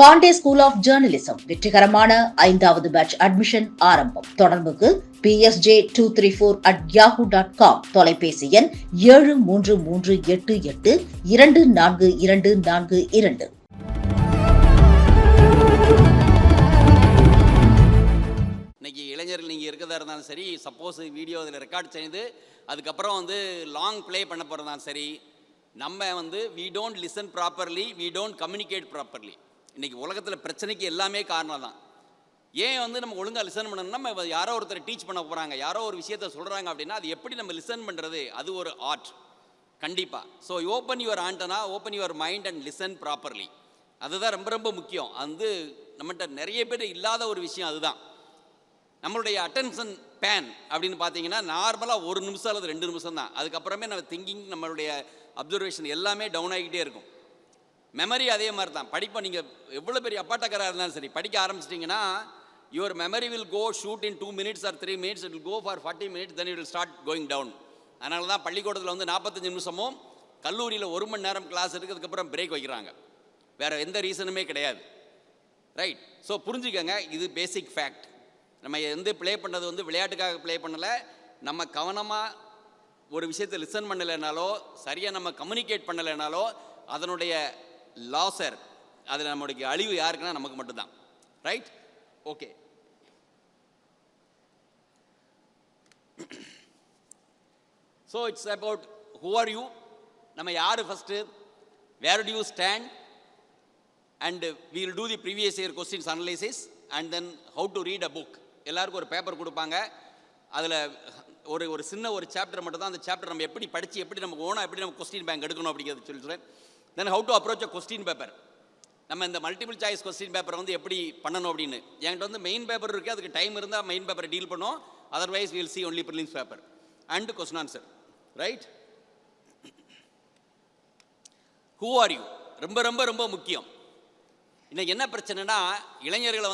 Pandey school of journalism வெற்றிகரமான 5வது batch admission ஆரம்பம். தொடர்புக்கு psj234@yahoo.com. தொலைபேசி எண் 7338824242. இன்னைக்கு இளைஞர்கள் நீங்கள் இருக்கிறதா இருந்தாலும் சரி, சப்போஸ் வீடியோ அதில் ரெக்கார்ட் செய்து அதுக்கப்புறம் லாங் ப்ளே பண்ண போகிறதாலும் சரி, நம்ம we don't listen properly, we don't communicate properly. இன்றைக்கி உலகத்தில் பிரச்சனைக்கு எல்லாமே காரணம் தான். ஏன் நம்ம ஒழுங்காக லிசன் பண்ணணும்னா, நம்ம யாரோ ஒருத்தர் டீச் பண்ண போகிறாங்க, யாரோ ஒரு விஷயத்த சொல்கிறாங்க அப்படின்னா அது எப்படி நம்ம லிசன் பண்ணுறது, அது ஒரு ஆர்ட் கண்டிப்பாக. So open your antenna, open your mind and listen properly. அதுதான் ரொம்ப ரொம்ப முக்கியம். நம்மகிட்ட நிறைய பேர் இல்லாத ஒரு விஷயம் அதுதான். நம்மளுடைய அட்டென்ஷன் பேன் அப்படின்னு பார்த்தீங்கன்னா நார்மலாக 1 நிமிஷம் அல்லது 2 நிமிஷம் தான். அதுக்கப்புறமே நம்ம திங்கிங், நம்மளுடைய அப்சர்வேஷன் எல்லாமே டவுன் ஆகிக்கிட்டே இருக்கும். மெமரி அதே மாதிரி தான். படிப்பை நீங்கள் எவ்வளோ பெரிய அப்பாட்டக்கராக இருந்தாலும் சரி, படிக்க ஆரம்பிச்சிட்டிங்கன்னா your memory will go shoot in 2 minutes or 3 minutes, it will go for 40 minutes, then it will start going down. அதனால தான் பள்ளிக்கூடத்தில் 45 நிமிஷமும், கல்லூரியில் 1 மணி நேரம் கிளாஸ் இருக்குது, அதுக்கப்புறம் பிரேக் வைக்கிறாங்க. வேறு எந்த ரீசனுமே கிடையாது. ரைட்? ஸோ புரிஞ்சுக்கங்க, இது பேசிக் ஃபேக்ட். நம்ம ப்ளே பண்ணது விளையாட்டுக்காக ப்ளே பண்ணலை. நம்ம கவனமாக ஒரு விஷயத்தை லிசன் பண்ணலைனாலோ, சரியாக நம்ம கம்யூனிகேட் பண்ணலைனாலோ அதனுடைய லாசர், அதில் நம்மளுடைய அழிவு யாருக்குன்னா நமக்கு மட்டும்தான். Right? Okay. So it's about who are you, நம்ம யார் first, where do you stand, and we will do the previous year questions analysis and then how to read a book. எல்லாருக்கும் ஒரு பேப்பர் கொடுப்பாங்க. அதில் ஒரு சின்ன ஒரு சாப்டர் மட்டும் தான். அந்த சாப்டர் நம்ம எப்படி படித்து, எப்படி நம்ம ஓனாக எப்படி நம்ம கொஸ்டின் பேங்க் எடுக்கணும் அப்படிங்கிறது சொல்லிடுறேன். தென் how to approach a question paper. நம்ம இந்த மல்டிபிள் சாய்ஸ் கொஸ்டின் பேப்பர் எப்படி பண்ணணும் அப்படின்னு. என்கிட்ட மெயின் பேப்பர் இருக்குது, அதுக்கு டைம் இருந்தால் மெயின் பேப்பரை டீல் பண்ணோம். Otherwise will see only prelims paper and question answer. Right? Who are you ரொம்ப ரொம்ப ரொம்ப முக்கியம். இன்னைக்கு என்ன பிரச்சனைனா, இளைஞர்களை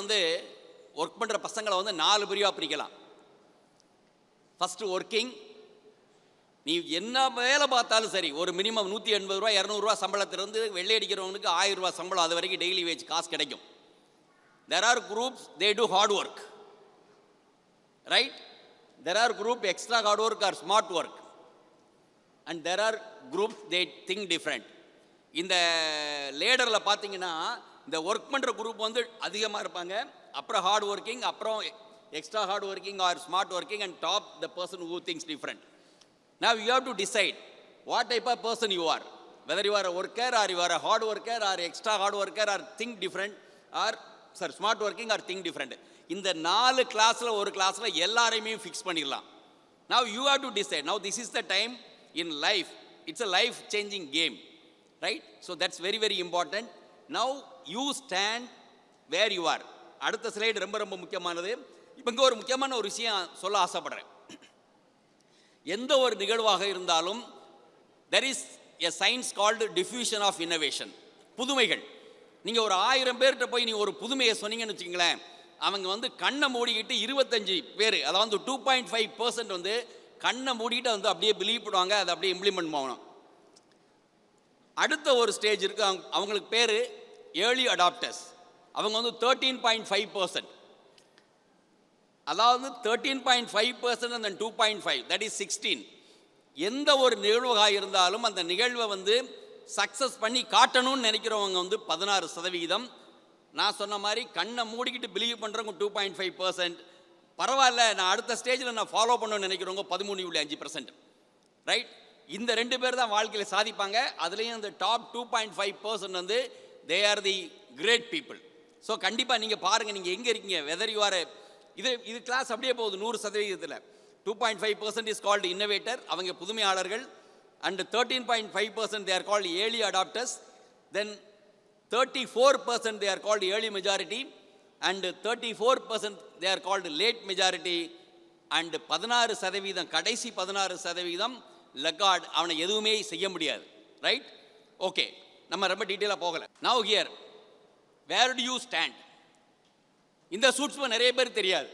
ஒர்க் பண்ணுற பசங்களை 4 பிரிவாக பிரிக்கலாம். First working. நீ என்ன வேலை பார்த்தாலும் சரி, ஒரு மினிமம் 180 ரூபா 200 ரூபா சம்பளத்திலிருந்து வெள்ளை அடிக்கிறவங்களுக்கு 1000 ரூபா சம்பளம், அது வரைக்கும் டெய்லி வேஜ் காசு கிடைக்கும். There are groups they do hard work. Right? There or group extra hard work or smart work, and there are groups they think different. இந்த லேடரில் பார்த்தீங்கன்னா இந்த ஒர்க் பண்ணுற குரூப் அதிகமாக இருப்பாங்க. அப்புறம் ஹார்ட் ஒர்க்கிங், அப்புறம் extra hard working or smart working, and top the person who thinks different. Now you have to decide what type of person you are, whether you are a worker or you are a hard worker or extra hard worker or think different or smart working or think different. இந்த 4 கிளாஸில் ஒரு கிளாஸில் எல்லாரையுமே fix பண்ணிடலாம். Now you have to decide. Now this is the time in life. It's a life changing game. Right? So that's very very important. Now you stand where you are. அடுத்த slide ரொம்ப ரொம்ப முக்கியமானது. இப்போ இங்கே ஒரு முக்கியமான ஒரு விஷயம் சொல்ல ஆசைப்படுறேன். எந்த ஒரு நிகழ்வாக இருந்தாலும் there is a science called diffusion of innovation. புதுமைகள். நீங்கள் ஒரு 1000 பேர்கிட்ட போய் நீங்கள் ஒரு புதுமையை சொன்னீங்கன்னு வச்சுங்களேன், அவங்க கண்ணை மூடிக்கிட்டு 25 பேர், அதாவது 2.5% கண்ணை மூடிக்கிட்டு அப்படியே பிலீவ் பண்ணுவாங்க, அதை அப்படியே இம்ப்ளிமெண்ட் பண்ணணும். அடுத்த ஒரு ஸ்டேஜ் இருக்குது, அவங்களுக்கு பேர் ஏர்லி அடாப்டர்ஸ். அவங்க 13.5%. அதாவது 13.5% and 2.5, that is 16. எந்த ஒரு நிகழ்வாக இருந்தாலும் அந்த நிகழ்வை சக்ஸஸ் பண்ணி காட்டணும்னு நினைக்கிறவங்க 16%. நான் சொன்ன மாதிரி கண்ணை மூடிக்கிட்டு பிலீவ் பண்ணுறவங்க 2.5%. பரவாயில்ல, நான் அடுத்த ஸ்டேஜில் நான் ஃபாலோ பண்ணணும்னு நினைக்கிறவங்க 13.5%. ரைட்? இந்த 2 பேர் தான் வாழ்க்கையில் சாதிப்பாங்க. அதுலேயும் அந்த top 2.5% they are the great people. So கண்டிப்பாக நீங்கள் பாருங்கள், நீங்கள் எங்கே இருக்கீங்க, வெதர் யூ ஆர் இது கிளாஸ் அப்படியே போகுது 100%. 2.5% இஸ் கால்டு இன்னோவேட்டர், அவங்க புதுமையாளர்கள். And 13.5% they are called early adopters. Then 34% they are called early majority, and 34% they are called late majority, and 16%, கடைசி 16% லக்கார்ட், அவனை எதுவுமே செய்ய முடியாது. ரைட்? ஓகே, நம்ம ரொம்ப டீட்டெயிலாக போகலை. Now here, where do you stand? இந்த சூட்ஸ்ம நிறைய பேர் தெரியாது.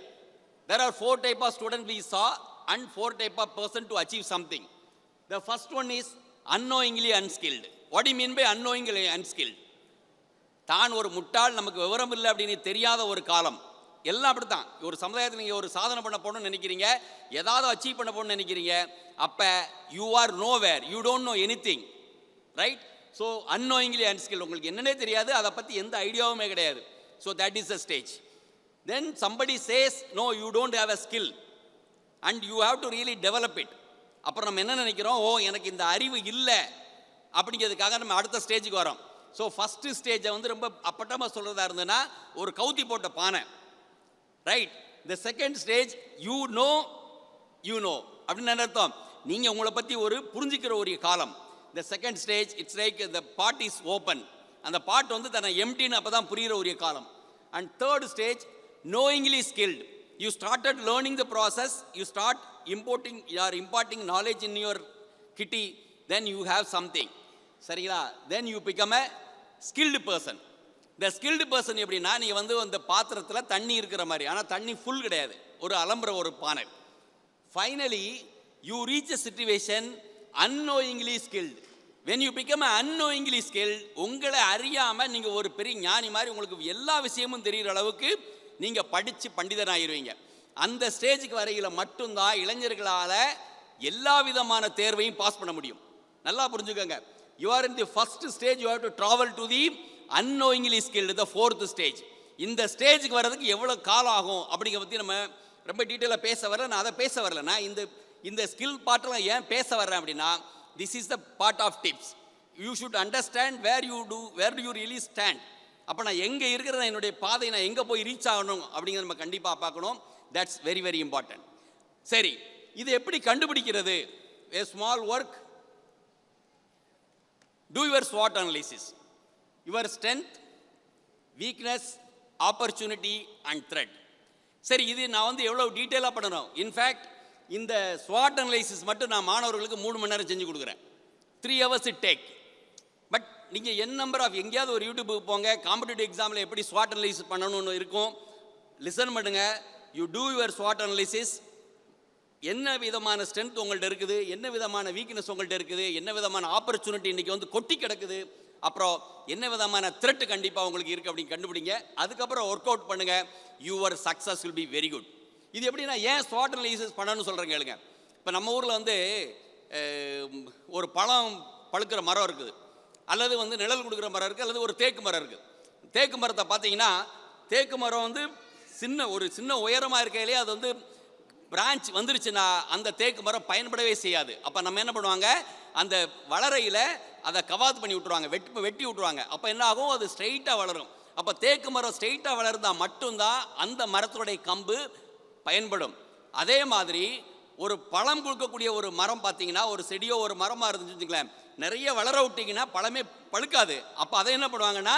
There are 4 type of students we saw and 4 type of person to achieve something. The first one is unknowingly unskilled. What do you mean by unknowingly unskilled? தான் ஒரு முட்டாள், நமக்கு விவரம் இல்லை அப்படின்னு தெரியாத ஒரு காலம். எல்லாம் அப்படித்தான். ஒரு சமுதாயத்தில் நீங்கள் ஒரு சாதனை பண்ண போகணும்னு நினைக்கிறீங்க, ஏதாவது அச்சீவ் பண்ண போகணும்னு நினைக்கிறீங்க, அப்போ you are nowhere, you don't know anything, right? So annoyingly unskill, உங்களுக்கு என்னன்னே தெரியாது, அதை பற்றி எந்த ஐடியாவுமே கிடையாது. So that is the stage. Then somebody says no, you don't have a skill and you have to really develop it. அப்புறம் நம்ம என்ன நினைக்கிறோம், ஓ எனக்கு இந்த அறிவு இல்லை அப்படிங்கிறதுக்காக நம்ம அடுத்த ஸ்டேஜுக்கு வரோம். ஸோ ஃபஸ்ட்டு ஸ்டேஜை வந்து ரொம்ப அப்பட்டமாக சொல்கிறதா இருந்ததுன்னா ஒரு கவுத்தி போட்ட பானை, right? The second stage you know அப்படின்னு அர்த்தம், நீங்கள் உங்களை பற்றி ஒரு புரிஞ்சிக்கிற ஒரு காலம். The second stage it's like the pot is open, அந்த பாட் வந்து தன்னை எம்டின்னு அப்போ தான் புரிகிற ஒரு காலம். And third stage knowingly skilled, you started learning the process, you start imparting knowledge in your kitty, then you have something, சரிங்களா? then you become a skilled person. the skilled person எப்படின்னா, நீங்கள் வந்து அந்த பாத்திரத்தில் தண்ணி இருக்கிற மாதிரி, ஆனால் தண்ணி ஃபுல் கிடையாது, ஒரு அலம்புற ஒரு பானை. Finally you reach a situation unknowingly skilled. when you become unknowingly skilled, உங்களை அறியாமல் நீங்கள் ஒரு பெரிய ஞானி மாதிரி உங்களுக்கு எல்லா விஷயமும் தெரிகிற அளவுக்கு நீங்கள் படித்து பண்டிதனாகிடுவீங்க. அந்த ஸ்டேஜுக்கு வரையில் மட்டும்தான் இளைஞர்களால் எல்லா விதமான தேர்வையும் பாஸ் பண்ண முடியும். நல்லா புரிஞ்சுக்கோங்க. You are in the first stage, you have to travel to the annoyingly skilled, the fourth stage. இந்த ஸ்டேஜுக்கு வர்றதுக்கு எவ்வளோ காலம் ஆகும் அப்படிங்கிற பற்றி நம்ம ரொம்ப டீட்டெயிலாக பேச வரல. நான் அதை பேச வரல. நான் இந்த ஸ்கில் பார்ட்டில் ஏன் பேச வர்றேன் அப்படின்னா, this is the part of tips. You should understand where do you really stand. அப்போ நான் எங்கே இருக்கிறத, என்னுடைய பாதை நான் எங்கே போய் ரீச் ஆகணும் அப்படிங்கிறத நம்ம கண்டிப்பாக பார்க்கணும். That's very very important. சரி, இது எப்படி கண்டுபிடிக்கிறது? A small work, do your SWOT analysis, your strength, weakness, opportunity and threat. சரி, இது நான் வந்து எவ்வளோ டீட்டெயிலாக பண்ணணும். இன்ஃபேக்ட் இந்த SWOT அனலைசிஸ் மட்டும் நான் மாணவர்களுக்கு 3 மணி நேரம் செஞ்சு கொடுக்குறேன். 3 hours it take. பட் நீங்கள் எங்கேயாவது ஒரு யூடியூபுக்கு போங்க, காம்படிட்டிவ் எக்ஸாமில் எப்படி SWOT அனலைசிஸ் பண்ணணும்னு இருக்கும், லிசன் பண்ணுங்க. You two your SWOT analysis. என்ன விதமான ஸ்ட்ரென்த் உங்கள்கிட்ட இருக்குது, என்ன விதமான வீக்னஸ் உங்கள்கிட்ட இருக்குது, என்ன விதமான ஆப்பர்ச்சுனிட்டி இன்றைக்கி வந்து கொட்டி கிடக்குது, அப்புறம் என்ன விதமான த்ரெட் கண்டிப்பாக உங்களுக்கு இருக்குது அப்படின்னு கண்டுபிடிங்க. அதுக்கப்புறம் ஒர்க் அவுட் பண்ணுங்கள். Your success will be very good. இது எப்படின்னா, ஏன் SWOT அனலைசிஸ் பண்ணணும்னு சொல்கிறேன் கேளுங்க. இப்போ நம்ம ஊரில் வந்து ஒரு பழம் பழுக்கிற மரம் இருக்குது, அல்லது வந்து நிழல் கொடுக்குற மரம் இருக்குது, அல்லது ஒரு தேக்கு மரம் இருக்குது. தேக்கு மரத்தை பார்த்தீங்கன்னா, தேக்கு மரம் வந்து சின்ன உயரமாக இருக்கையிலே அது வந்து பிரான்ச் வந்துருச்சுன்னா அந்த தேக்கு மரம் பயன்படவே செய்யாது. அப்போ நம்ம என்ன பண்ணுவாங்க, அந்த வளரையில் அதை கவாத்து பண்ணி விட்டுருவாங்க, வெட்டி விட்டுருவாங்க. அப்போ என்ன ஆகும், அது ஸ்ட்ரெயிட்டாக வளரும். அப்போ தேக்கு மரம் ஸ்ட்ரெயிட்டாக வளர்ந்தால் மட்டும்தான் அந்த மரத்துடைய கம்பு பயன்படும். அதே மாதிரி ஒரு பழம் கொடுக்கக்கூடிய ஒரு மரம் பார்த்தீங்கன்னா, ஒரு செடியோ ஒரு மரமாக இருந்துச்சுன்னு வச்சுங்களேன், நிறைய வளர விட்டிங்கன்னா பழமே பழுக்காது. அப்போ அதை என்ன பண்ணுவாங்கன்னா,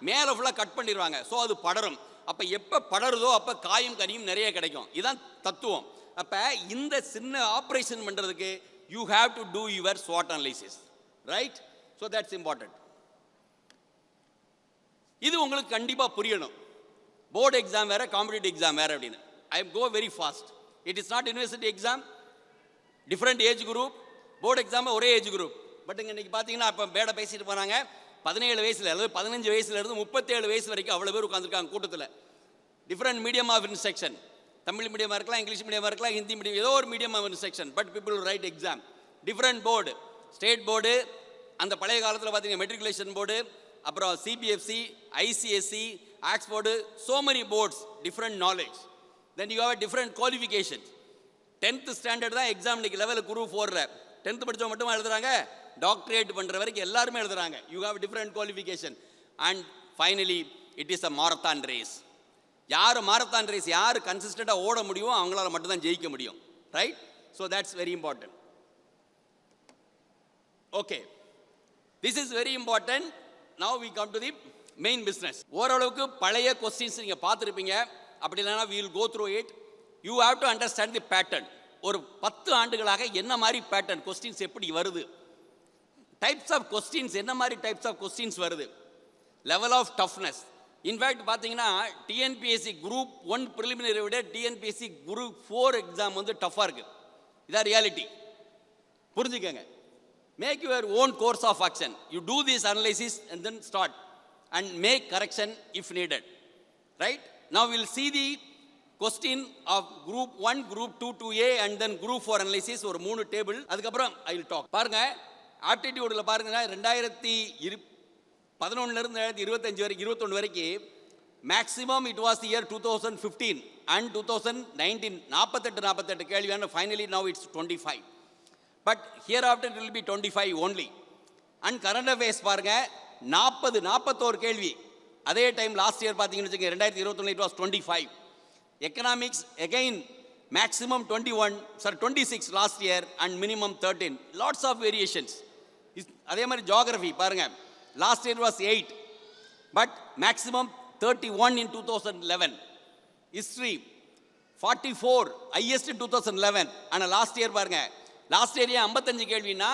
மேலே ஃபுல்லாக கட் பண்ணிடுவாங்க. ஸோ அது படரும். அப்போ எப்போ படருதோ அப்போ காயும் கனியும் நிறைய கிடைக்கும். இதுதான் தத்துவம். அப்போ இந்த சின்ன ஆப்ரேஷன் பண்ணுறதுக்கு you have to do your SWOT analysis, right? So that's important. இது உங்களுக்கு கண்டிப்பாக புரியணும். போர்டு எக்ஸாம் வேறு, காம்படிட்டிவ் எக்ஸாம் வேறு அப்படின்னு. I go very fast. It is not university exam, different age group. Board exam ஒரே ஏஜ் குரூப். பட் இன்றைக்கி பார்த்தீங்கன்னா, இப்போ பேட பேசிட்டு போகிறாங்க, 17 வயசில் அல்லது 15 வயசுலேருந்து 37 வயசு வரைக்கும் அவ்வளோ பேர் உட்காந்துருக்காங்க கூட்டத்தில். Different medium of instruction, Tamil மீடியமாக இருக்கலாம், இங்கிலீஷ் மீடியமாக இருக்கலாம், ஹிந்தி மீடியம், ஏதோ ஒரு medium of instruction. But people write exam. Different board, state board, அந்த பழைய காலத்தில் பார்த்தீங்கன்னா மெட்ரிகுலேஷன் போர்டு, அப்புறம் CBSE, ICSE, Oxford, so many boards, different knowledge. Then you have a different qualifications. 10th standard தான் எக்ஸாம் இன்னைக்கு லெவலில் குரூப் 4. 10th படித்தவங்க மட்டுமா எழுதுறாங்க, டாக்டரேட் பண்ணுற வரைக்கும் எல்லாருமே எழுதுறாங்க. You have different qualification. And finally it is a marathon race. Marathon race யார் கன்சிஸ்டண்ட்டாக ஓட முடியுமோ அவங்களால மட்டும்தான் ஜெயிக்க முடியும், right? So that's very important. Okay, this is very important. Now we come to the main business. ஓரளவுக்கு பழைய கொஸ்டின்ஸ் நீங்கள் பார்த்துருப்பீங்க. அப்படி இல்லைனா we will go through it. You have to understand the pattern. ஒரு 10 ஆண்டுகளாக என்ன மாதிரி பேட்டர்ன் கொஸ்டின்ஸ் எப்படி வருது, டைப்ஸ் ஆஃப் கொஸ்டின்ஸ் என்ன மாதிரி டைப்ஸ் ஆஃப் கொஸ்டின்ஸ் வருது, லெவல் ஆஃப் டஃப்னஸ். இன்ஃபேக்ட் பார்த்தீங்கன்னா, TNPSC குரூப் 1 ப்ரிலிமினரி விட TNPSC குரூப் 4 எக்ஸாம் வந்து டஃப்பாக இருக்குது. இதான் ரியாலிட்டி, புரிஞ்சுக்கங்க. Make your own course of action. You do this analysis and then start. and make correction if needed. Right? Now we'll see the question of group 1, group 2 2A and then group 4 analysis ஒரு 3 table. அதுக்கப்புறம் I will talk. பாருங்க ஆப்டிடியூட்ல பாருங்க 2011 இருந்து 2025 வரைக்கும் 21 வரைக்கும் maximum it was the year 2015 and 2019 48 கேள்வியான finally now it's 25. But hereafter it will be 25 only. And current affairs பாருங்க 41 கேள்வி. அதே டைம் லாஸ்ட் இயர் பார்த்தீங்கன்னு வச்சுக்கோங்க 2021 it was 25. Economics again maximum 26 last year and minimum 13. Lots of variations. அதே மாதிரி geography பாருங்க last year was 8 but maximum 31 in 2011. History 44 highest in 2011 and last year பாருங்க last year 55 கேள்வினா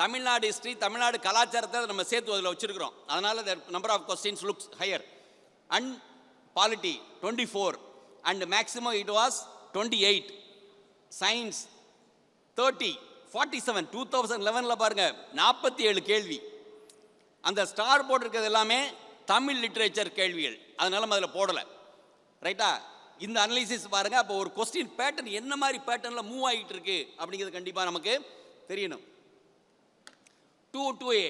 தமிழ்நாடு ஹிஸ்ட்ரி தமிழ்நாடு கலாச்சாரத்தை நம்ம சேர்த்து அதில் வச்சிருக்கிறோம். அதனால the number of questions looks higher. And polity 24 and maximum it was 28. Science 30 47 2011ல பாருங்க 47 கேள்வி. அந்த ஸ்டார் போட்டிருக்கிறது எல்லாமே தமிழ் லிட்ரேச்சர் கேள்விகள், அதனால அதில் போடலை. ரைட்டா? இந்த அனலிசிஸ் பாருங்க. அப்போ ஒரு கொஸ்டின் பேட்டர்ன் என்ன மாதிரி பேட்டர்னில் மூவ் ஆகிட்டு இருக்கு அப்படிங்கிறது கண்டிப்பாக நமக்கு தெரியணும். 2A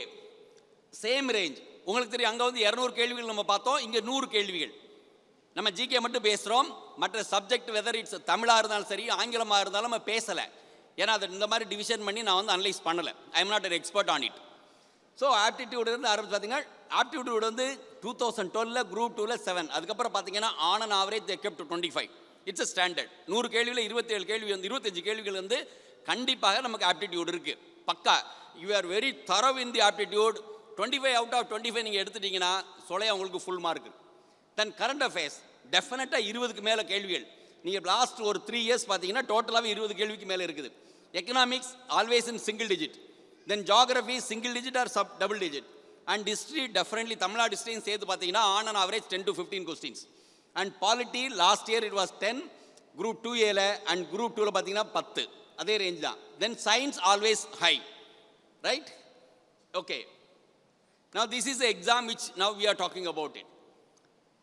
same range. உங்களுக்கு தெரியும் அங்கே வந்து 200 கேள்விகள் நம்ம பார்த்தோம், இங்கே 100 கேள்விகள். நம்ம ஜிகே மட்டும் பேசுகிறோம், மற்ற சப்ஜெக்ட் வெதர் இட்ஸ் தமிழாக இருந்தாலும் சரி ஆங்கிலமாக இருந்தாலும் நம்ம பேசலை. ஏன்னா அதை இந்த மாதிரி டிவிஷன் பண்ணி நான் வந்து அனலைஸ் பண்ணலை. I am not an expert on it. So aptitude இருந்து ஆரம்பிச்சு பார்த்தீங்கன்னா ஆப்டிடியூட் வந்து 2012 குரூப் 2ல் 7. அதுக்கப்புறம் பார்த்தீங்கன்னா on and average they kept 25. It's a standard. 100 கேள்வியில் 27 கேள்வி வந்து 25 கேள்விகள் வந்து கண்டிப்பாக நமக்கு ஆப்டிடியூட் இருக்குது. பக்கா you are very thorough in the aptitude. 25 out of 25 நீங்கள் எடுத்துட்டீங்கன்னா சொல்லையா உங்களுக்கு full mark. Then current affairs டெஃபினட்டாக 20க்கு மேலே கேள்விகள். நீங்கள் லாஸ்ட் ஒரு 3 இயர்ஸ் பார்த்தீங்கன்னா டோட்டலாகவே 20 கேள்விக்கு மேலே இருக்குது. Economics always in single digit. Then geography single digit or double digit. And history definitely Tamil Nadu ஹிஸ்ட்ரியும் சேர்த்து பார்த்தீங்கன்னா on and average 10 to 15 questions. And polity last year it was 10 group 2Aல அண்ட் குரூப் 2ல பார்த்தீங்கன்னா 10 அதே ரேஞ்ச் தான். Then science always high. Right? Okay. Now this is the exam which now we are talking about it.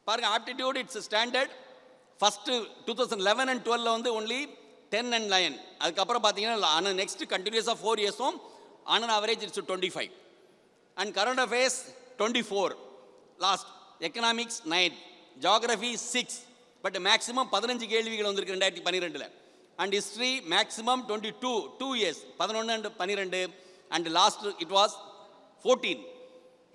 பாருங்க aptitude it's standard. First 2011 and 12ல வந்து only 10 and 9. அதுக்கப்புறம் பார்த்தீங்கன்னா நெக்ஸ்ட் கண்டினியூஸாக 4 இயர்ஸும் on and average it's 25. And current affairs 24 last. Economics 9, geography 6 but maximum 15 கேள்விகள் வந்திருக்கு 2012. And history maximum 22 2 years 11 and 12 and last it was 14.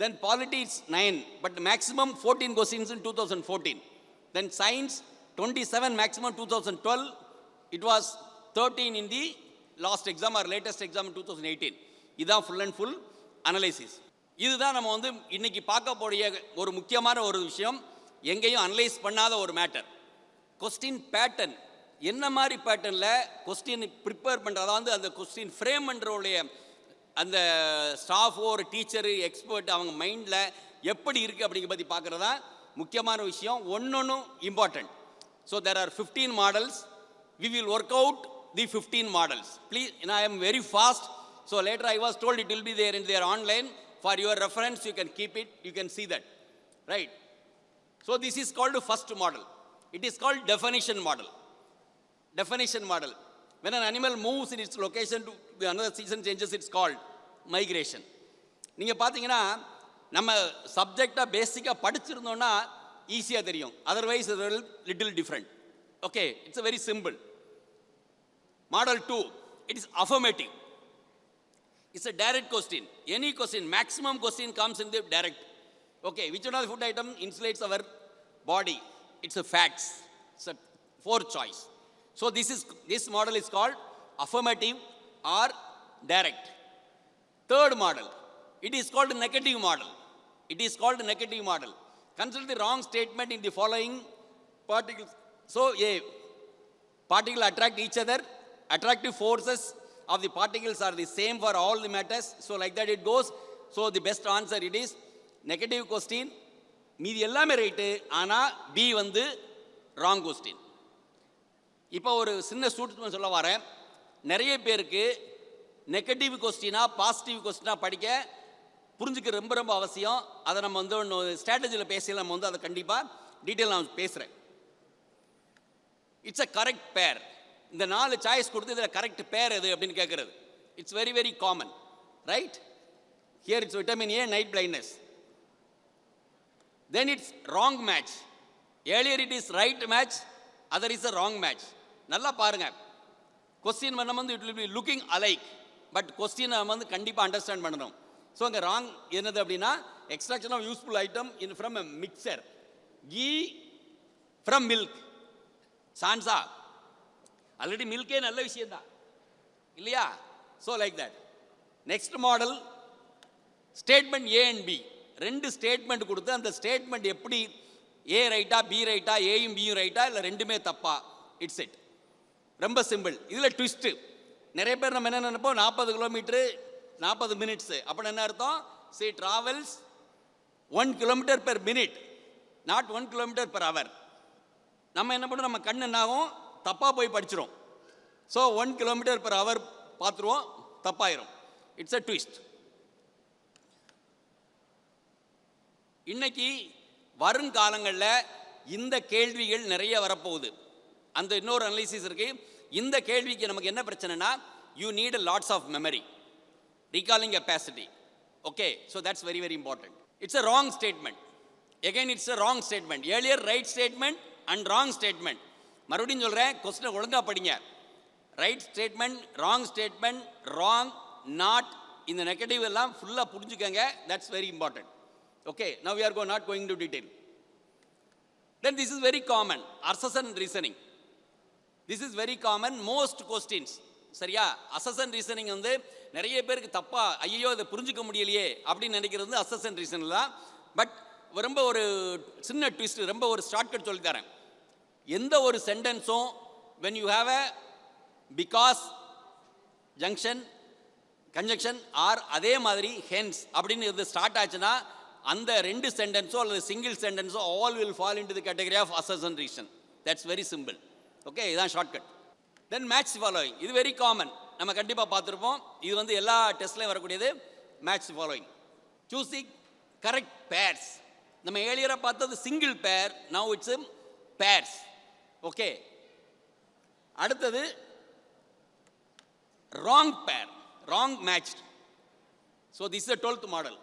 Then politics 9 but maximum 14 questions in 2014. Then science 27 maximum 2012. It was 13 in the last exam or latest exam in 2018. இதான் full and full analysis. இதுதான் நம்ம வந்து இன்னைக்கு பார்க்க போறிய ஒரு முக்கியமான ஒரு விஷயம். எங்கேயும் அனலைஸ் பண்ணாத ஒரு மேட்டர். கொஸ்டின் பேட்டர்ன் என்ன மாதிரி பேட்டர்னில் கொஸ்டின் ப்ரிப்பேர் பண்ணுறதா வந்து அந்த கொஸ்டின் ஃப்ரேம் பண்ணுறவுடைய அந்த ஸ்டாஃபோ ஒரு டீச்சரு எக்ஸ்பர்ட் அவங்க மைண்டில் எப்படி இருக்குது அப்படிங்கிற பற்றி பார்க்குறதா முக்கியமான விஷயம். ஒன்னொன்றும் important. So there are 15 models. We will work out the 15 models. Please, I am very fast. So later I was told it will be there in there online for your reference. You can keep it, you can see that. Right? So this is called first model. It is called definition model. Definition model. When an animal moves in its location to another season changes, it's called migration. நீங்கள் பார்த்தீங்கன்னா நம்ம சப்ஜெக்டாக பேசிக்காக படிச்சிருந்தோன்னா ஈஸியாக தெரியும். Otherwise little different. Okay, it's very simple. Model 2 it is affirmative. It's a direct question. Any question, maximum question comes in the direct. Okay, which one of the food item insulates our body? It's a facts. It's a 4 choice. So this model is called affirmative or direct. Third model, it is called negative model. It is called negative model. Consider the wrong statement in the following particles. So a particle attract each other. Attractive forces of the particles are the same for all the matters. So like that it goes. So the best answer it is negative question. மீதி எல்லாமே right, ஆனால் B வந்து wrong question. இப்போ ஒரு சின்ன சூட்சுமம் சொல்ல வரேன். நிறைய பேருக்கு நெகட்டிவ் கொஸ்டினா பாசிட்டிவ் கொஸ்டினா படிக்க புரிஞ்சுக்க ரொம்ப ரொம்ப அவசியம். அதை நம்ம வந்து ஒன்று ஸ்ட்ராட்டஜியில் பேசல, நம்ம வந்து அதை கண்டிப்பாக டீட்டெயில் நான் பேசுகிறேன். இட்ஸ் அ கரெக்ட் பேர். இந்த 4 சாய்ஸ் கொடுத்து இதில் கரெக்ட் பேர் எது அப்படின்னு கேட்குறது. It's very very common, right? Here it's vitamin A, night blindness. Then it's wrong match. Earlier it is right match, other is a wrong match. நல்லா பாருங்க, கொஸ்டின் நம்ம வந்து it will be looking alike, but question நம்ம வந்து கண்டிப்பாக understand பண்ணணும். So அங்கே wrong என்னது அப்படின்னா, extraction of useful item in from a mixture, ghee from milk. சான்ஸா? ஆல்ரெடி மில்கே நல்ல விஷயம் தான் இல்லையா? So like that. Next model, statement A and B. 2 statement கொடுத்து அந்த ஸ்டேட்மெண்ட் எப்படி ஏ ரைட்டா பி ரைட்டா, ஏயும் பியும் ரைட்டா இல்லை ரெண்டுமே தப்பா, இட்ஸ் இட். ரொம்ப சிம்பிள். இதில் ட்விஸ்ட்டு. நிறைய பேர் நம்ம என்ன நினைப்போம், 40 கிலோமீட்டரு 40 மினிட்ஸ். அப்போ என்ன அர்த்தம்? C travels 1 kilometre per minute, not 1 kilometre per அவர். நம்ம என்ன பண்ணுறோம், நம்ம கண் என்னாகும், தப்பாக போய் படிச்சிடும். ஸோ 1 கிலோமீட்டர் பெர் அவர் பார்த்துருவோம், தப்பாயிரும். It's a twist. இன்னைக்கு வருங்காலங்களில் இந்த கேள்விகள் நிறைய வரப்போகுது. அந்த இன்னொரு அனலைசிஸ் இருக்கு. இந்த கேள்விக்கு நமக்கு என்ன பிரச்சனைனா, you need lots of memory, recalling capacity. Okay, so that's very very important. It's a wrong statement. Again it's a wrong statement. Earlier right statement and wrong statement. மறுபடியும் சொல்கிறேன், கொஸ்டினை ஒழுங்காக படிங்க. Right statement, wrong statement, wrong, not, இந்த negative எல்லாம் ஃபுல்லாக புரிஞ்சுக்கங்க. That's very important. Okay, now we are not going to detail. Then this is very common, assertion reasoning. This is very common, most questions. சரியா? Assertion reasoning வந்து நிறைய பேருக்கு தப்பா, ஐயோ இதை புரிஞ்சுக்க முடியலையே அப்படின்னு நினைக்கிறது வந்து அசர்ஷன் ரீசன் தான். பட் ரொம்ப ஒரு சின்ன ட்விஸ்ட், ரொம்ப ஒரு ஷார்ட்கட் சொல்லித்தரேன். எந்த ஒரு சென்டென்ஸும் when you have a because junction conjunction or அதே மாதிரி hence அப்படின்னு இது ஸ்டார்ட் ஆச்சுன்னா, அந்த 2 சென்டென்ஸோ அல்லது சிங்கிள் சென்டென்ஸோ all will fall into the category of assertion reason. That's very simple. Okay, இதுதான் ஷார்ட்கட். Then match following. இது வெரி காமன், நம்ம கண்டிப்பாக பார்த்துருப்போம். இது வந்து எல்லா டெஸ்ட்லையும் வரக்கூடியது. Match following, choosing correct pairs. நம்ம ஏர்லியராக பார்த்தது single pair, now it's pairs. Okay, அடுத்தது wrong pair, wrong match. So this is 12th model.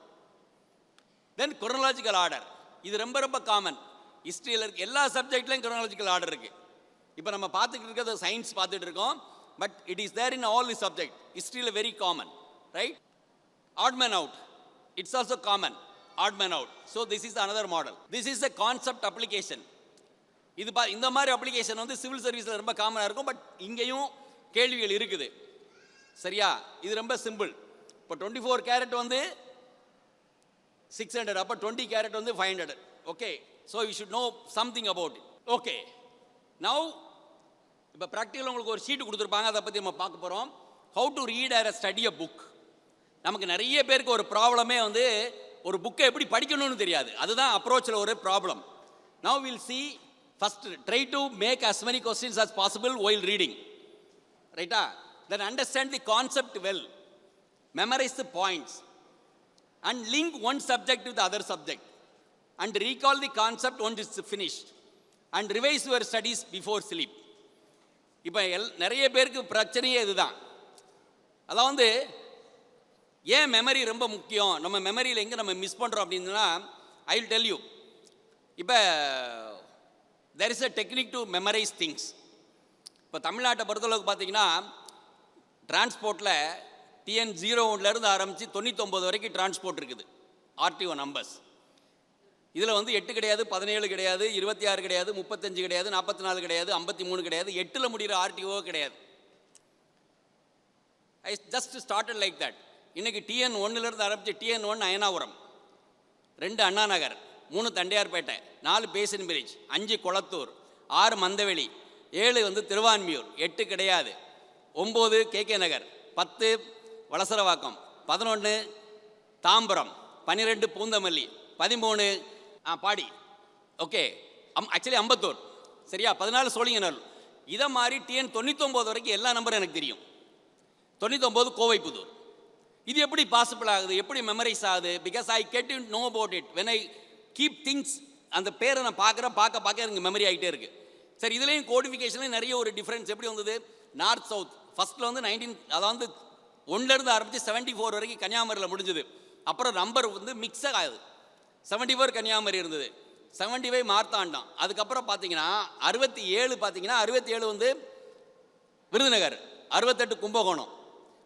Then chronological order. இது ரொம்ப ரொம்ப காமன். ஹிஸ்ட்ரியில் இருக்கு, எல்லா சப்ஜெக்ட்லையும் குரோனாலஜிக்கல் ஆர்டர் இருக்கு. இப்போ நம்ம பார்த்துக்கிட்டு இருக்கிறது சயின்ஸ் பார்த்துட்டு இருக்கோம், but it is there in all the subject. ஹிஸ்ட்ரியில் very common, right? Odd man out, it's also common, odd man out. So this is another model. This is a concept application. இது இந்த மாதிரி application வந்து civil சர்வீஸில் ரொம்ப காமனாக இருக்கும், but இங்கேயும் கேள்விகள் இருக்குது. சரியா? இது ரொம்ப சிம்பிள். இப்போ 24 கேரட் வந்து 600, அப்போ 20 கேரட் வந்து 500. Okay, so you should know something about it. Okay, now இப்போ ப்ராக்டிக்கல் உங்களுக்கு ஒரு ஷீட் கொடுத்துருப்பாங்க, அதை பற்றி நம்ம பார்க்க போகிறோம். How to read or study a book. நமக்கு நிறைய பேருக்கு ஒரு ப்ராப்ளமே வந்து ஒரு புக்கை எப்படி படிக்கணும்னு தெரியாது. அதுதான் அப்ரோச்சில் ஒரு problem. Now will see, first try to make as many questions as possible while reading. ரைட்டா? Then understand the concept well, memorize the points and link one subject with the other subject and recall the concept once it's finished and revise your studies before sleep. இப்போ நிறைய பேருக்கு பிரச்சனையே இதுதான். அதான் வந்து ஏன் memory ரொம்ப முக்கியம், நம்ம மெமரியில் எங்கே நம்ம மிஸ் பண்ணுறோம் அப்படின்னா, ஐ வில் டெல் யூ. இப்போ there is a technique to memorize things. இப்போ தமிழ்நாட்டை பொறுத்தளவுக்கு பார்த்தீங்கன்னா, டிரான்ஸ்போர்ட்டில் TN 01 ஆரம்பித்து 99 வரைக்கும் டிரான்ஸ்போர்ட் இருக்குது, ஆர்டிஓ நம்பர்ஸ். இதில் வந்து 8 கிடையாது, 17 கிடையாது, 26 கிடையாது, 35 கிடையாது, 44 கிடையாது, 53 கிடையாது, 8ல் முடிகிற ஆர்டிஓ கிடையாது. I just started like that. இன்றைக்கி TN 1 ஆரம்பித்து TN 1 Ayanapuram, 2 Anna Nagar, 3 Tondiarpet, 4 Basin Bridge, 5 Kolathur, 6 Mandaveli, 7 வந்து திருவான்மியூர், 8 கிடையாது, 9 KK Nagar, 10 Valasaravakkam, 11 Tambaram, 12 Poonamallee, 13 Padi. Okay, actually Ambattur. சரியா? 14 சோழிங்கநல்லூர். இதை மாதிரி TN 99 வரைக்கும் எல்லா நம்பரும் எனக்கு தெரியும். 99 கோவைப்புதூர். இது எப்படி பாசிபிள் ஆகுது, எப்படி மெமரைஸ் ஆகுது? Because I get to know about it when I keep things. அந்த பேரை நான் பார்க்க எனக்கு மெமரி ஆகிட்டே இருக்கு. சரி, இதுலேயும் கோடிஃபிகேஷன்லேயும் நிறைய ஒரு டிஃப்ரென்ஸ் எப்படி வந்தது? நார்த் சவுத் ஃபர்ஸ்ட்டில் வந்து 19, அதாவது 1லேருந்து ஆரம்பித்து 74 வரைக்கும் கன்னியாகுமரியில் முடிஞ்சது. அப்புறம் நம்பர் வந்து மிக்ஸ் ஆகுது. 74 கன்னியாகுமரி இருந்தது, 75 மார்த்தாண்டம். அதுக்கப்புறம் பார்த்தீங்கன்னா 67 பார்த்தீங்கன்னா 67 வந்து விருதுநகர், 68 கும்பகோணம்,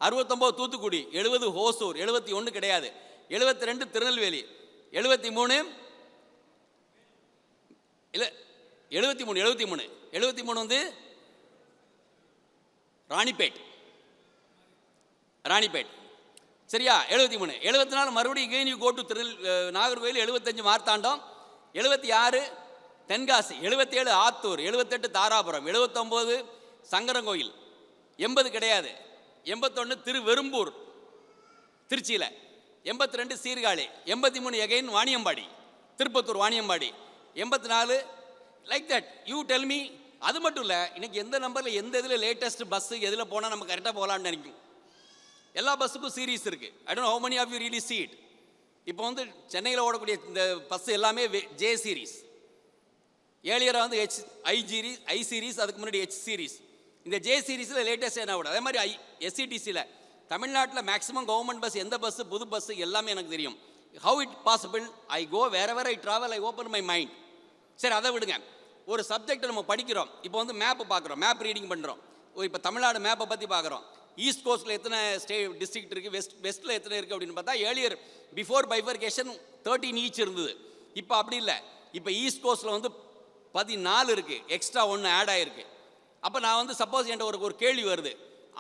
69 தூத்துக்குடி, 70 ஹோசூர், 71 கிடையாது, 72 திருநெல்வேலி, 73 இல்லை 73 வந்து ராணிப்பேட். சரியா? 73, 74 மறுபடியும் again you go to Nagercoil, 75 Marthandam, 76 Tenkasi, 77 Attur, 78 Dharapuram, 79 Sankarankoil, 80 கிடையாது, 81 திருவெரும்பூர் திருச்சியில், 82 Sirkazhi, 83 again Vaniyambadi, Tirupattur Vaniyambadi, 84 like that. You tell me. அது மட்டும் இல்லை, இன்னைக்கு எந்த நம்பரில் எந்த இதில் லேட்டஸ்ட் பஸ்ஸு எதில் போனால் நம்ம கரெக்டாக போகலான்னு நினைக்கும். எல்லா பஸ்ஸுக்கும் சீரீஸ் இருக்குது. I don't know how many of you really see it. இப்போ வந்து சென்னையில் ஓடக்கூடிய இந்த பஸ் எல்லாமே ஜே சீரீஸ். ஏழியராக வந்து ஐ சீரீஸ், அதுக்கு முன்னாடி ஹெச் சீரீஸ். இந்த ஜே சீரீஸில் லேட்டஸ்ட் என்ன விட. அதே மாதிரி எஸ்சிடிசியில் தமிழ்நாட்டில் மேக்ஸிமம் கவர்மெண்ட் பஸ், எந்த பஸ்ஸு புது பஸ்ஸு எல்லாமே எனக்கு தெரியும். How it possible? I go where I travel, I open my mind. சரி, அதை விடுங்க. ஒரு சப்ஜெக்டை நம்ம படிக்கிறோம். இப்போ வந்து மேப்பு பார்க்குறோம், மேப் ரீடிங் பண்ணுறோம். இப்போ தமிழ்நாடு மேப்பை பற்றி பார்க்குறோம். ஈஸ்ட் கோஸ்ட்டில் எத்தனை டிஸ்ட்ரிக்ட் இருக்குது, வெஸ்ட்டில் எத்தனை இருக்குது அப்படின்னு பார்த்தா, ஏர்லியர் பிஃபோர் பைஃபர்கேஷன் 13 ஈச் இருந்தது. இப்போ அப்படி இல்லை. இப்போ ஈஸ்ட் கோஸ்ட்டில் வந்து 14 இருக்குது, எக்ஸ்ட்ரா 1 ஆட் ஆகிருக்கு. அப்போ நான் வந்து சப்போஸ் என்கிட்ட ஒரு கேள்வி வருது,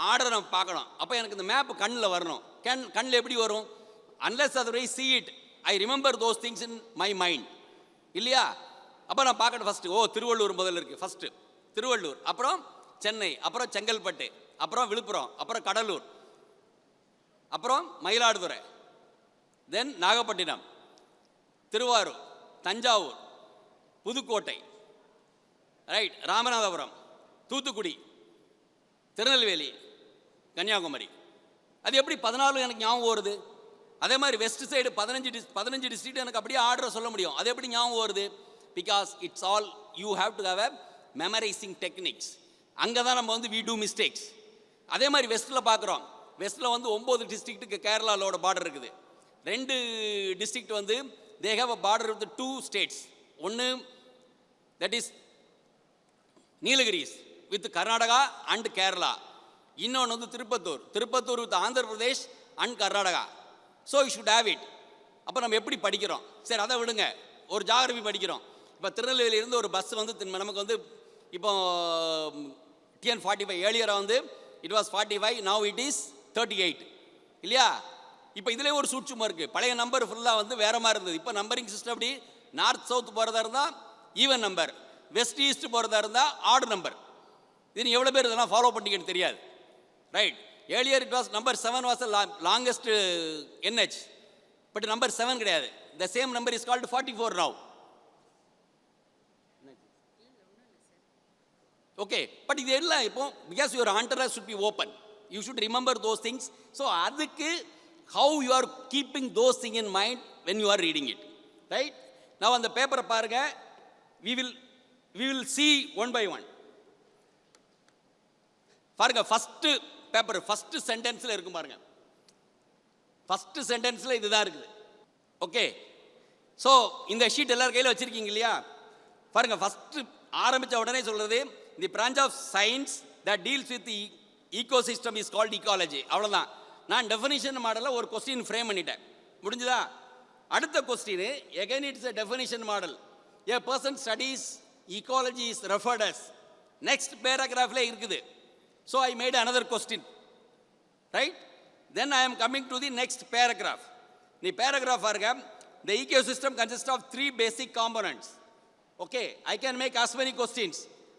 ஆர்டரை நம்ம பார்க்கணும். அப்போ எனக்கு இந்த மேப்பு கண்ணில் வரணும். கண்ணில் எப்படி வரும்? Unless otherwise see it, I remember those things in my mind. இல்லையா? அப்போ நான் பார்க்கணும் ஃபஸ்ட்டு. திருவள்ளூர் முதல்ல இருக்குது, ஃபஸ்ட்டு திருவள்ளூர், அப்புறம் சென்னை, அப்புறம் செங்கல்பட்டு, அப்புறம் விழுப்புரம், அப்புறம் கடலூர், அப்புறம் மயிலாடுதுறை, தென் நாகப்பட்டினம், திருவாரூர், தஞ்சாவூர், புதுக்கோட்டை, ரைட், ராமநாதபுரம், தூத்துக்குடி, திருநெல்வேலி, கன்னியாகுமரி. அது எப்படி 14 எனக்கு ஞாபகம் வருது? அதே மாதிரி வெஸ்ட் சைடு 15 டிஸ்ட்ரிக்ட் எனக்கு அப்படியே ஆர்டரை சொல்ல முடியும். அது எப்படி ஞாபகம் வருது? Because it's all you have to have a memorising techniques. அங்கே தான் நம்ம வந்து வி டூ மிஸ்டேக்ஸ். அதே மாதிரி வெஸ்ட்டில் பார்க்குறோம். வெஸ்ட்டில் வந்து 9 டிஸ்ட்ரிக்ட்டுக்கு கேரளாவோட பார்டர் இருக்குது. 2 டிஸ்ட்ரிக்ட் வந்து they have a border with 2 states. ஒன்று that is Nilgiris with Karnataka and Kerala. இன்னொன்று வந்து Tirupattur with Andhra Pradesh and Karnataka. So you should have it. அப்போ நம்ம எப்படி படிக்கிறோம்? சரி, அதை விடுங்க. ஒரு ஜாகிரபி படிக்கிறோம். இப்போ திருநெல்வேலியிலேருந்து ஒரு பஸ் வந்து நமக்கு வந்து இப்போ TN45 ஏர்லியராக வந்து it was 45, now it is 38 இல்லையா? இப்போ இதிலே ஒரு சூட்சுமா இருக்குது. பழைய நம்பர் ஃபுல்லாக வந்து வேறு மாதிரி இருந்தது. இப்போ நம்பரிங் சிஸ்டம் அப்படி நார்த் சவுத் போகிறதா இருந்தால் ஈவன் நம்பர், வெஸ்ட் ஈஸ்ட் போகிறதா இருந்தால் ஆட் நம்பர். இது எவ்வளோ பேர் இதெல்லாம் ஃபாலோ பண்ணிக்கன்னு தெரியாது, right? Earlier it was number 7 was longest NH, but number 7 கிடையாது. The same number is called 44 now. Okay, but இது எல்லாம் இப்போ because your antenna should be open, you should remember those things. So அதுக்கு how you are keeping those things in mind when you are reading it, right? Now அந்த பேப்பரை பாருங்க. we will see one by one. பாருங்க, first paper first சென்டென்ஸ்ல இருக்கும் பாருங்க. First சென்டென்ஸ்ல இதுதான் இருக்குது. Okay, so இந்த ஷீட் எல்லாரும் கையில் வச்சிருக்கீங்க இல்லையா? பாருங்க, ஃபர்ஸ்ட் ஆரம்பித்த உடனே சொல்றது the branch of science that deals with ecosystem is called ecology. அவ்வளோதான். நான் டெஃபினிஷன் மாடலில் ஒரு கொஸ்டின் ஃப்ரேம் பண்ணிட்டேன். முடிஞ்சுதா? அடுத்த question again it's a definition model. A person studies ecology is referred as. Next பேராகிராஃப்ல இருக்குது. So I made another question, right? Then I am coming to the next paragraph. The paragraph பாருங்க. The ecosystem consists of 3 basic components. Okay, I can make as many questions.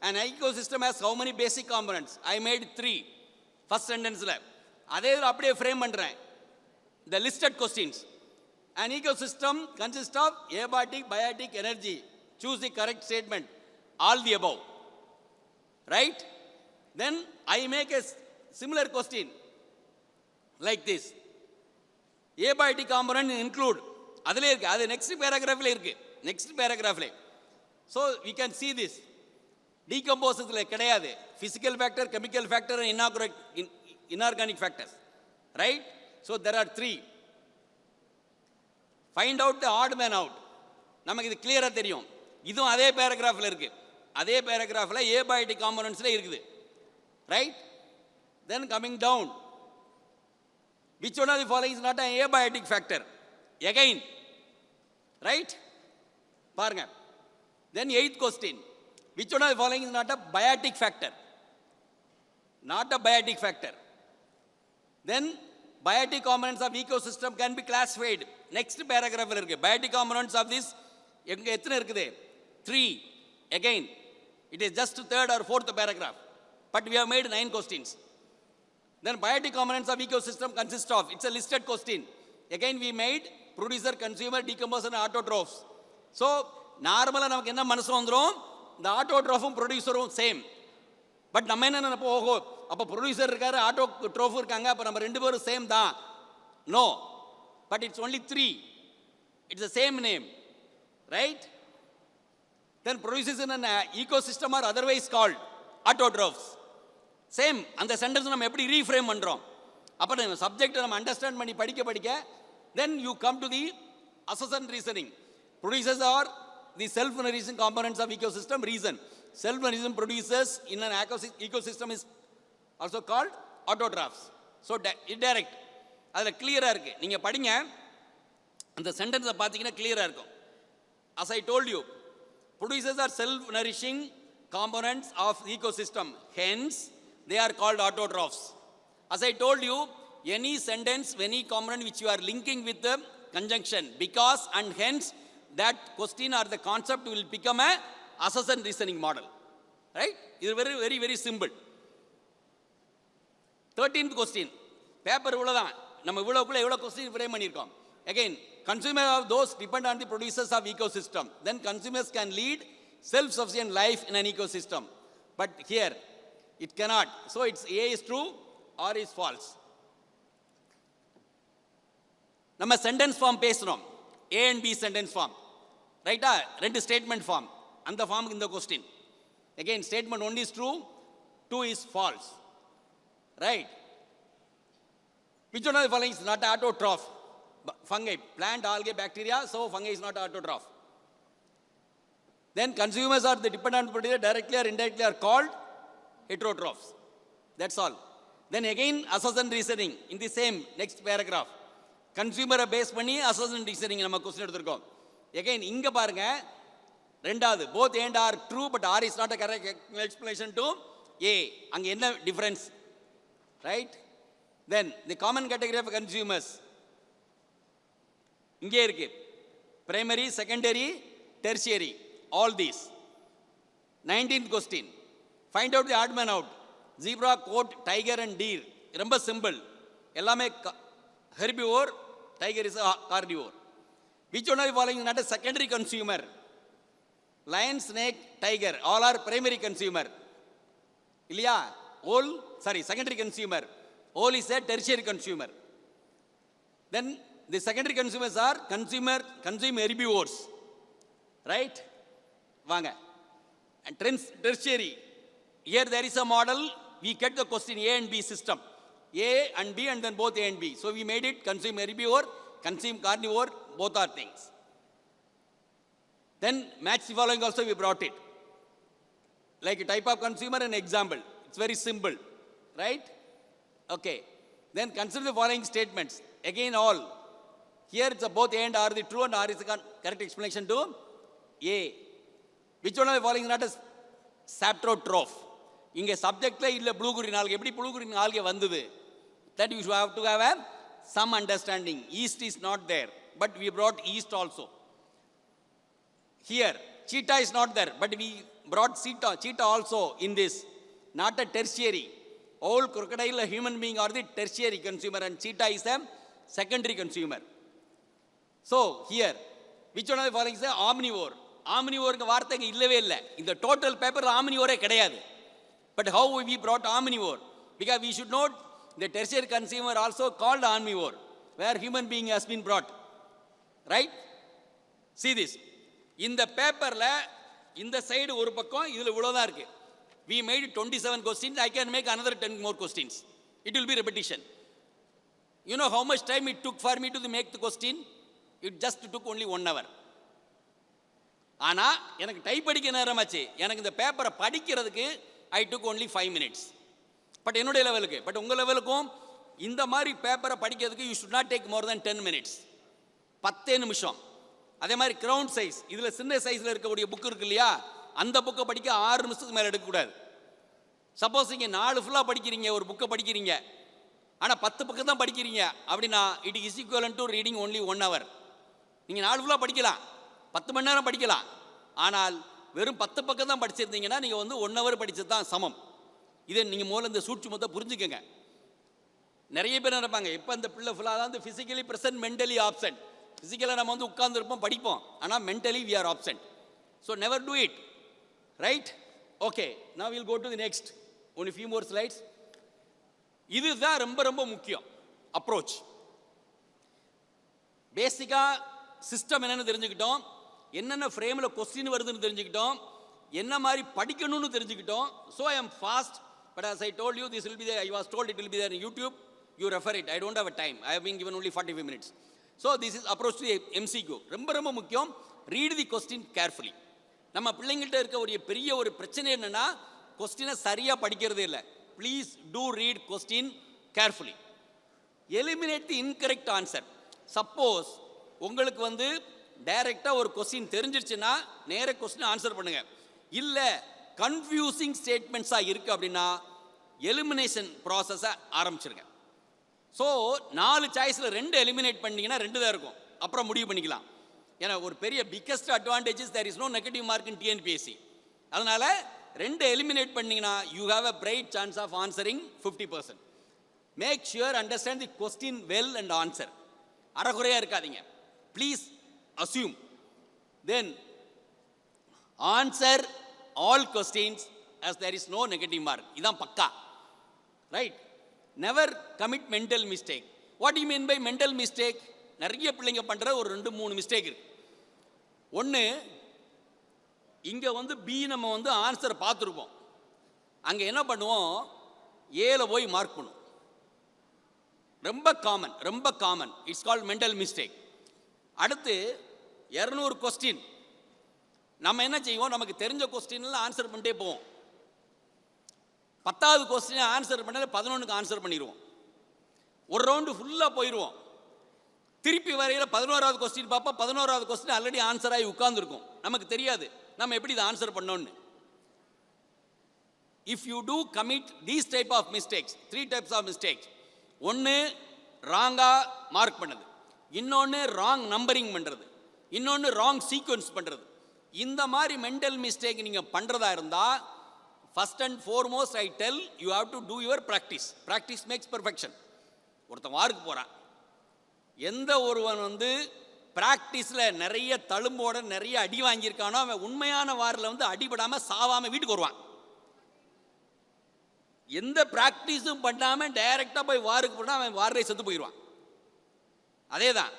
An ecosystem has how many basic components? I made 3 first sentence la. அதே அப்படியே frame பண்றேன். The listed questions. An ecosystem consists of abiotic, biotic, energy. Choose the correct statement. All the above, right? Then I make a similar question like this. Abiotic component include அதிலே இருக்குது, அது next பேராகிராஃபில் இருக்குது, next பேராகிராஃபில். So we can see this. டீகம்போசஸில் கிடையாது, physical factor, chemical factor, inorganic factors, right? So there are 3. Find out the odd man out. நமக்கு இது கிளியராக தெரியும். இதுவும் அதே பேராகிராஃபில் இருக்குது, அதே பேராகிராஃபில் ஏபயோட்டிக் காம்பனன்ட்ஸில் இருக்குது, right? Then coming down, which one of the following is not an abiotic factor? Again, right? பாருங்க. Then 8th question, which one of the following is not a biotic factor? Not a biotic factor. Then biotic components of ecosystem can be classified. Next paragraph இருக்கு. Biotic components of this எங்க எத்தனை இருக்குது? 3. Again, it is just third or fourth paragraph, but we have made 9 questions. Then biotic components of ecosystem consist of, it's a listed question. Again we made producer, consumer, decomposer and autotrophs. So நார்மலாக நமக்கு என்ன மனசு வந்துடும், இந்த ஆட்டோட்ரோஃபும் ப்ரொடியூசரும் same. But நம்ம என்ன நினைப்போம், ஓஹோ அப்போ ப்ரொடியூசர் இருக்காரு, ஆட்டோட்ரோஃபும் இருக்காங்க, அப்போ நம்ம 2 பேரும் சேம் தான். No, but it's only 3. It's the same name, right? Then producers in an ecosystem are otherwise called autotrophs. சேம். அந்த சென்டென்ஸ் நம்ம எப்படி ரீஃப்ரேம் பண்ணுறோம்? அப்போ நம்ம சப்ஜெக்டை நம்ம அண்டர்ஸ்டாண்ட் பண்ணி படிக்க then you come to the அசசன்ட் reasoning. Producers are the self nourishing components of ecosystem. Reason, self nourishing producers in an ecosystem is also called autotrophs. So indirect, அதில் கிளியராக இருக்குது. நீங்கள் படிங்க, அந்த சென்டென்ஸை பார்த்தீங்கன்னா கிளியராக இருக்கும். as I told you, producers are self nourishing components of ecosystem, hence they are called autotrophs. As I told you, any sentence, any component which you are linking with the conjunction, because and hence, that question or the concept will become a assessment reasoning model, right? It is very very very simple. 13th question, paper இவ்வளவுதான். நம்ம இவ்வளவுக்குள்ள எவ்வளவு question frame பண்ணியிருக்கோம். Again, consumer of those depend on the producers of ecosystem. Then consumers can lead self-sufficient life in an ecosystem. But here, it cannot. So it's A is true or is false. நம்ம sentence form பேசுகிறோம், A and B sentence form, ரைட்டா? 2 statement form. அந்த ஃபார்முக்கு இந்த question. Again statement 1 is true, 2 is false, right? Which one of the following is not autotroph? Fungi, plant, algae, bacteria. So fungi is not autotroph. Then consumers are the dependent producer, directly or indirectly are called heterotrophs. That's all. Then again assessment reasoning in the same next paragraph. Consumer base பண்ணி assessment reasoning நம்ம question எடுத்துறோம். Again இங்க பாருங்க, ரெண்டாவது both and are true but R is not a correct explanation to A. அங்க என்ன difference, right? Then the common category of consumers இங்கே இருக்கு, primary, secondary, tertiary, all these. 19th question, find out the odd man out. Zebra, goat, tiger and deer. ரொம்ப simple, எல்லாமே herbivore, tiger is a carnivore. Which one of the following is not a secondary consumer? Lion, snake, tiger, all are primary consumer. இல்லையா? Owl, sorry, secondary consumer. Owl is a tertiary consumer. Then the secondary consumers are consume herbivores, right? வாங்க. And tertiary, here there is a model, we get the question A and B system, A and B and then both A and B. So we made it consume herbivore, consume carnivore, both are things. Then match the following also we brought it, like a type of consumer and example. It's very simple, right? Okay. Then consider the following statements. Again all. Here it's a both A and R the true and R is the correct explanation to A. Which one of the following is not a saprotroph? இங்கே சப்ஜெக்டில் இல்லை blue Guerin algae. எப்படி blue Guerin algae வந்தது? That you have to have some understanding. Yeast is not there, but we brought yeast also. Here, cheetah is not there, but we brought cheetah also in this. Not a tertiary. All crocodile, a human being are the tertiary consumer and cheetah is a secondary consumer. So here, which one of the following is a omnivore? Omnivore வார்த்தைங்க இல்லவே இல்லை. இந்த total பேப்பரில் omnivore கிடையாது. But how we brought omnivore? Because we should note the tertiary consumer also called omnivore. where human being has been brought. Right? See this. இந்த பேப்பர்ல இந்த side ஒரு பக்கம், இதுல இவ்வளவுதான் இருக்கு. We made 27 questions. I can make another 10 more questions. It will be repetition. You know how much time it took for me to make the question? It just took only 1 hour. ஆனா எனக்கு type அடிக்க நேரமாச்சு. எனக்கு இந்த பேப்பரை படிக்கிறதுக்கு I took only 5 minutes. But என்னுடைய லெவலுக்கு, பட் உங்க லெவலுக்கும் இந்த மாதிரி பேப்பரை படிக்கிறதுக்கு you should not take more than 10 minutes. 10 நிமிஷம். அதே மாதிரி கிரவுண்ட் சைஸ், இதுல சின்ன சைஸ்ல இருக்கக்கூடிய புக் இருக்கு இல்லையா, அந்த புக்கை படிக்க 6 நிமிஷத்துக்கு மேல எடுக்கக்கூடாது. சப்போஸ் நீங்க 4 ஃபுல்லா படிக்கிறீங்க, ஒரு புக்கை படிக்கிறீங்க, ஆனா 10 பக்கம் தான் படிக்கிறீங்க அப்படின்னா it is equivalent to reading only 1 hour. நீங்க 4 ஃபுல்லா படிக்கலாம், 10 மணி நேரம் படிக்கலாம், ஆனால் வெறும் 10 பக்கம் தான் படிச்சிருந்தீங்கன்னா நீங்க 1 hour படிச்சது தான் சமம். இதை நீங்க முதல்ல இந்த சூட்சுமத்தை புரிஞ்சுக்கங்க. நிறைய பேர் நினைப்பாங்க இப்போ இந்த பிள்ளை ஃபுல்லாக தான் ஃபிசிக்கலி ப்ரெசன்ட் மென்டலி ஆப்சென்ட். ஃபிசிக்கலாக நம்ம உட்கார்ந்துருப்போம் படிப்போம், ஆனால் mentally we are absent. So never do it. Right? Okay, now will go to the next one few more slides. இதுதான் ரொம்ப ரொம்ப முக்கியம். அப்ரோச். பேசிக்காக சிஸ்டம் என்னன்னு தெரிஞ்சுக்கிட்டோம், என்னென்ன ஃப்ரேமில் கொஸ்டின் வருதுன்னு தெரிஞ்சுக்கிட்டோம், என்ன மாதிரி படிக்கணும்னு தெரிஞ்சுக்கிட்டோம். So I am fast, but as I told you, this will be there. I was told it will be there in YouTube. You refer it. I don't have a time. I have been given only 45 minutes. So this is approach to MCQ. ரொம்ப ரொம்ப முக்கியம். Read the question carefully. நம்ம பிள்ளைங்கள்ட்ட இருக்க ஒரு பெரிய ஒரு பிரச்சனை என்னன்னா கொஸ்டினை சரியா படிக்கிறதே இல்லை. Please do read question carefully. Eliminate the incorrect answer. Suppose உங்களுக்கு டைரக்டா ஒரு கொஸ்டின் தெரிஞ்சிருச்சுன்னா நேர கொஸ்டின் ஆன்சர் பண்ணுங்க. இல்ல கன்ஃபியூசிங் ஸ்டேட்மெண்ட்ஸா இருக்கு அப்படின்னா எலிமினேஷன் ப்ராசஸை ஆரம்பிச்சிருங்க. ஸோ 4 சாய்ஸில் 2 எலிமினேட் பண்ணீங்கன்னா 2 தான் இருக்கும், அப்புறம் முடிவு பண்ணிக்கலாம். ஏன்னா ஒரு பெரிய biggest advantages there is no negative mark in TNPSC. அதனால 2 எலிமினேட் பண்ணீங்கன்னா you have a bright chance of answering 50%. Make sure understand the question well and answer. அறகுறையாக இருக்காதீங்க. Please assume. Then answer all questions as there is no negative mark. இதான் பக்கா. Right? Never commit mental mistake. What you mean by mental mistake? நிறைய பிள்ளைங்க பண்ற ஒரு 2-3 mistake இருக்கு. ஒன்று, இங்கே பி நம்ம ஆன்சர் பார்த்துருப்போம், அங்கே என்ன பண்ணுவோம், ஏல போய் மார்க் பண்ணுவோம். ரொம்ப common. It's called mental mistake. அடுத்து 200 கொஸ்டின் நம்ம என்ன செய்வோம், நமக்கு தெரிஞ்ச கொஸ்டின்ல ஆன்சர் பண்ணிட்டே போவோம். 10வது கொஸ்டின் ஆன்சர் பண்ணல 11க்கு ஆன்சர் பண்ணிடுவோம். ஒரு ரவுண்டு ஃபுல்லாக போயிடுவோம். திருப்பி வரையில 11வது கொஸ்டின் பார்ப்போம். 11வது கொஸ்டின் ஆல்ரெடி ஆன்சர் ஆகி உட்கார்ந்துருக்கும். நமக்கு தெரியாது நம்ம எப்படி இதை ஆன்சர் பண்ணோன்னு. If you do commit these type of mistakes, 3 types of mistakes. ஒன்று ராங்காக மார்க் பண்ணது, இன்னொன்று ராங் நம்பரிங் பண்ணுறது, இன்னொன்று ராங் சீக்வன்ஸ் பண்ணுறது. இந்த மாதிரி மென்டல் மிஸ்டேக் நீங்கள் பண்ணுறதா இருந்தால் first and foremost I tell you have to do your practice. Practice makes perfection. ஒருத்தன் வாருக்கு போகிறான், எந்த ஒருவன் ப்ராக்டிஸில் நிறைய தழும்போட நிறைய அடி வாங்கியிருக்கானோ அவன் உண்மையான வாரில் அடிபடாமல் சாவாமல் வீட்டுக்கு வருவான். எந்த ப்ராக்டிஸும் பண்ணாமல் டைரெக்டாக போய் வாருக்கு போனால் அவன் வாரே செத்து போயிடுவான். அதே தான்,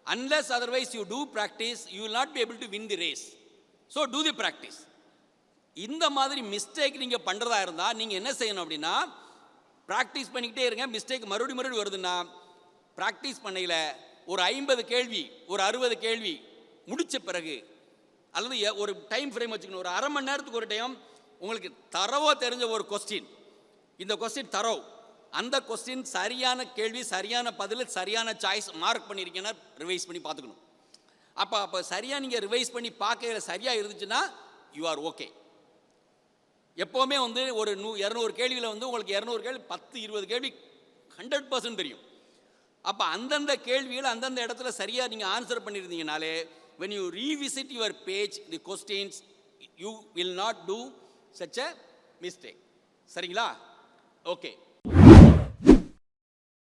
unless otherwise you do practice, you will not be able to win the race. So do the practice. இந்த மாதிரி மிஸ்டேக் நீங்கள் பண்ணுறதா இருந்தால் நீங்கள் என்ன செய்யணும் அப்படின்னா, ப்ராக்டிஸ் பண்ணிக்கிட்டே இருங்க. மிஸ்டேக் மறுபடியும் வருதுன்னா ப்ராக்டிஸ் பண்ணையில் ஒரு 50 கேள்வி, ஒரு 60 கேள்வி முடித்த பிறகு, அல்லது ஒரு டைம் ஃப்ரேம் வச்சுக்கணும். ஒரு அரை மணி நேரத்துக்கு ஒரு டைம் உங்களுக்கு தரவோ தெரிஞ்ச ஒரு கொஸ்டின், இந்த கொஸ்டின் தரவு, அந்த கொஸ்டின் சரியான கேள்வி, சரியான பதில், சரியான சாய்ஸ் மார்க் பண்ணியிருக்கேன்னா ரிவைஸ் பண்ணி பார்த்துக்கணும். அப்போ சரியாக நீங்கள் ரிவைஸ் பண்ணி பார்க்க சரியாக இருந்துச்சுன்னா யூ ஆர் ஓகே. எப்போவுமே ஒரு 200 கேள்வியில் உங்களுக்கு 200 கேள்வி 10-20 கேள்வி 100% தெரியும். அப்போ அந்தந்த கேள்விகள் அந்தந்த இடத்துல சரியாக நீங்கள் answer பண்ணியிருந்தீங்கனாலே when you revisit your page the questions you will not do such a mistake. சரிங்களா? ஓகே.